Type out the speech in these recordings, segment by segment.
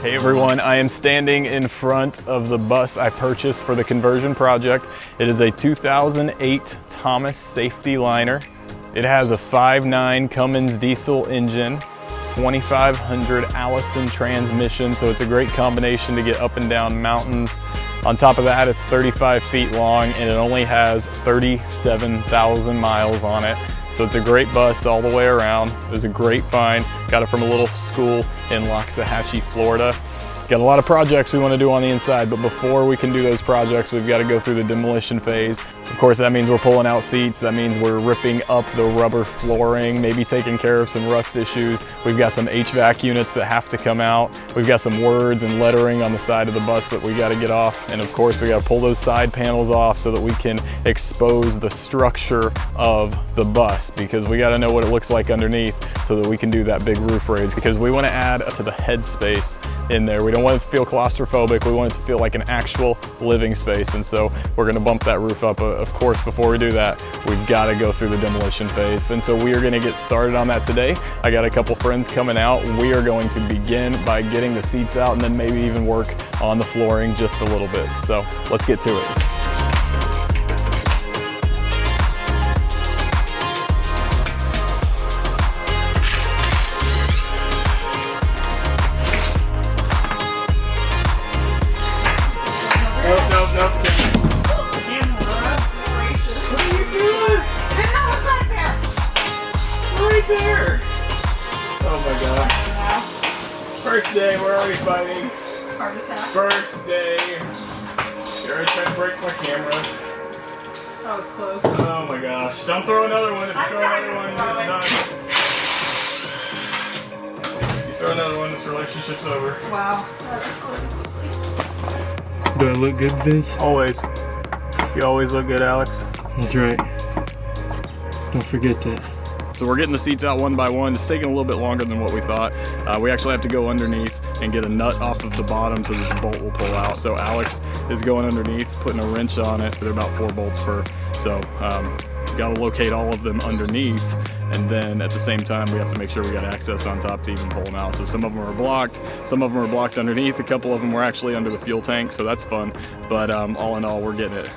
Hey everyone, I am standing in front of the bus I purchased for the conversion project. It is a 2008 Thomas safety liner. It has a 5.9 Cummins diesel engine, 2500 Allison transmission, so it's a great combination to get up and down mountains. On top of that, it's 35 feet long and it only has 37,000 miles on it. So it's a great bus all the way around. It was a great find. Got it from a little school in Loxahatchee, Florida. Got a lot of projects we want to do on the inside, but before we can do those projects, we've got to go through the demolition phase. Of course, that means we're pulling out seats. That means we're ripping up the rubber flooring, maybe taking care of some rust issues. We've got some HVAC units that have to come out. We've got some words and lettering on the side of the bus that we got to get off. And of course, we got to pull those side panels off so that we can expose the structure of the bus, because we got to know what it looks like underneath so that we can do that big roof raise, because we want to add to the headspace in there. We don't want it to feel claustrophobic. We want it to feel like an actual living space. And so we're going to bump that roof up. Of course, before we do that, we've got to go through the demolition phase. And so we are going to get started on that today. I got a couple friends coming out. We are going to begin by getting the seats out and then maybe even work on the flooring just a little bit. So let's get to it. There! Oh my god. First day, we're already fighting. Heart attack. First day. You're already trying to break my camera. That was close. Oh my gosh. Don't throw another one. If you throw another one, it's done. You throw another one, this relationship's over. Wow. Do I look good, Vince? Always. You always look good, Alex. That's right. Don't forget that. So we're getting the seats out one by one. It's taking a little bit longer than what we thought. We actually have to go underneath and get a nut off of the bottom so this bolt will pull out. So Alex is going underneath, putting a wrench on it. They're about 4 bolts per. So got to locate all of them underneath. And then at the same time, we have to make sure we got access on top to even pull them out. So some of them are blocked, some of them are blocked underneath. A couple of them were actually under the fuel tank, so that's fun. But all in all, we're getting it.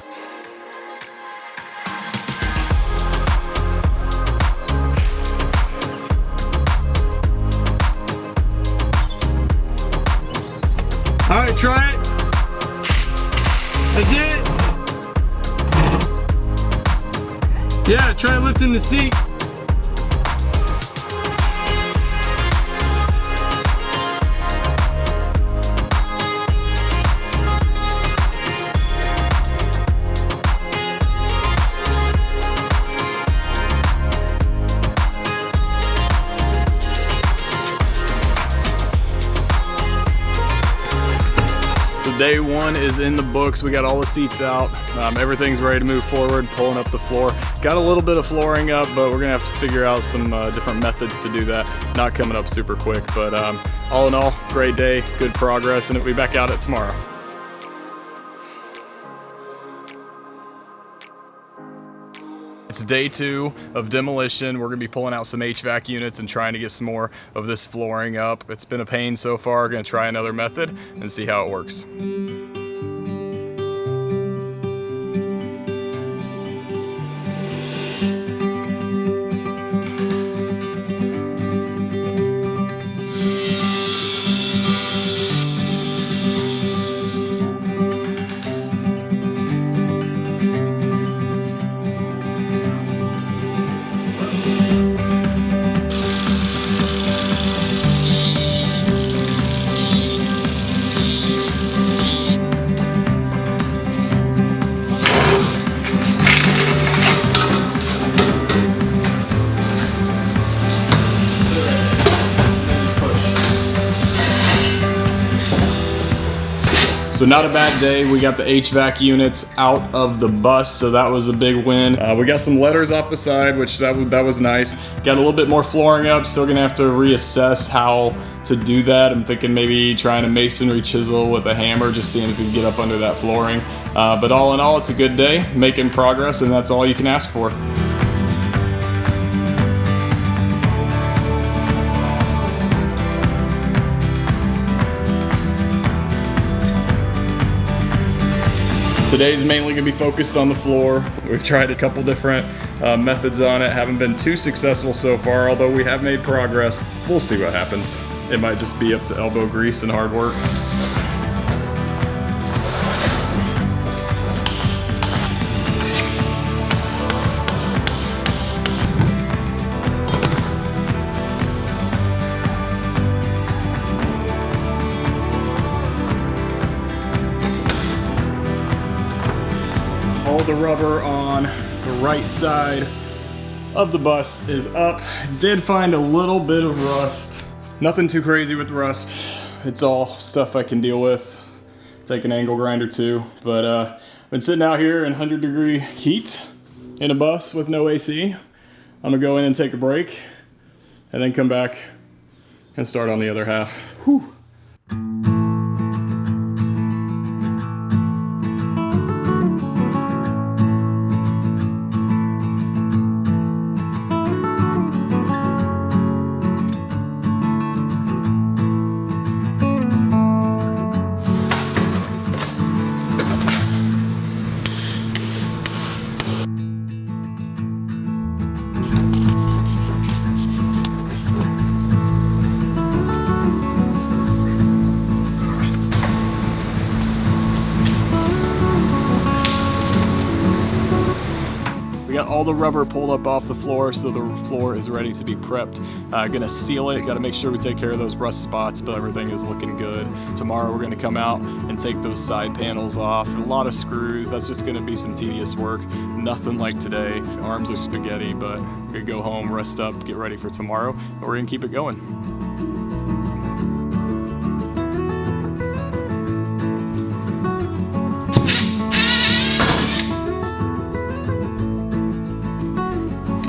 All right, try it. That's it. Yeah, try lifting the seat. Day one is in the books. We got all the seats out. Everything's ready to move forward, pulling up the floor. Got a little bit of flooring up, but we're gonna have to figure out some different methods to do that. Not coming up super quick, but all in all, great day, good progress, and we'll be back out at tomorrow. It's day 2 of demolition. We're gonna be pulling out some HVAC units and trying to get some more of this flooring up. It's been a pain so far. Gonna try another method and see how it works. So not a bad day. We got the HVAC units out of the bus, so that was a big win. We got some letters off the side, which that was nice. Got a little bit more flooring up. Still gonna have to reassess how to do that. I'm thinking maybe trying a masonry chisel with a hammer, just seeing if we can get up under that flooring. But all in all, it's a good day, making progress, and that's all you can ask for. Today's mainly gonna be focused on the floor. We've tried a couple different methods on it, haven't been too successful so far, although we have made progress. We'll see what happens. It might just be up to elbow grease and hard work. All the rubber on the right side of the bus is up. Did find a little bit of rust. Nothing too crazy with rust. It's all stuff I can deal with. Take an angle grinder too. But I've been sitting out here in 100-degree heat in a bus with no AC. I'm gonna go in and take a break and then come back and start on the other half. Whew. Got all the rubber pulled up off the floor, so the floor is ready to be prepped. Gonna seal it, gotta make sure we take care of those rust spots, but everything is looking good. Tomorrow we're gonna come out and take those side panels off. A lot of screws, that's just gonna be some tedious work. Nothing like today. Arms are spaghetti, but we're gonna go home, rest up, get ready for tomorrow, and we're gonna keep it going.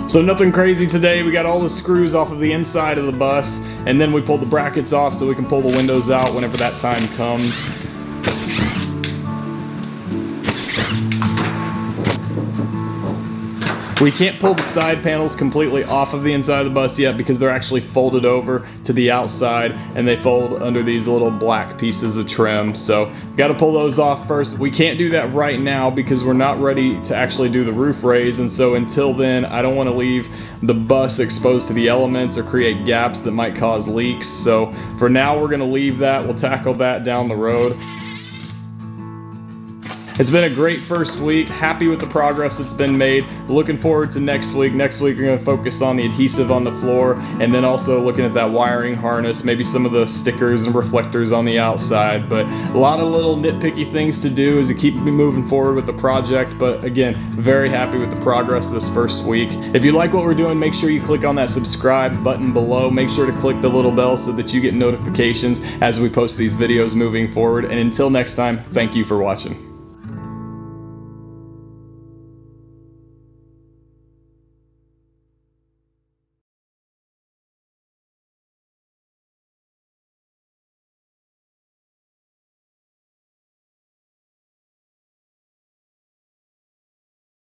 So nothing crazy today. We got all the screws off of the inside of the bus, and then we pulled the brackets off so we can pull the windows out whenever that time comes. We can't pull the side panels completely off of the inside of the bus yet because they're actually folded over to the outside and they fold under these little black pieces of trim. So got to pull those off first. We can't do that right now because we're not ready to actually do the roof raise, and so until then I don't want to leave the bus exposed to the elements or create gaps that might cause leaks. So for now we're going to leave that. We'll tackle that down the road. It's been a great first week. Happy with the progress that's been made. Looking forward to next week. Next week we're going to focus on the adhesive on the floor, and then also looking at that wiring harness, maybe some of the stickers and reflectors on the outside. But a lot of little nitpicky things to do as to keep me moving forward with the project. But again, very happy with the progress this first week. If you like what we're doing, make sure you click on that subscribe button below. Make sure to click the little bell so that you get notifications as we post these videos moving forward. And until next time, thank you for watching.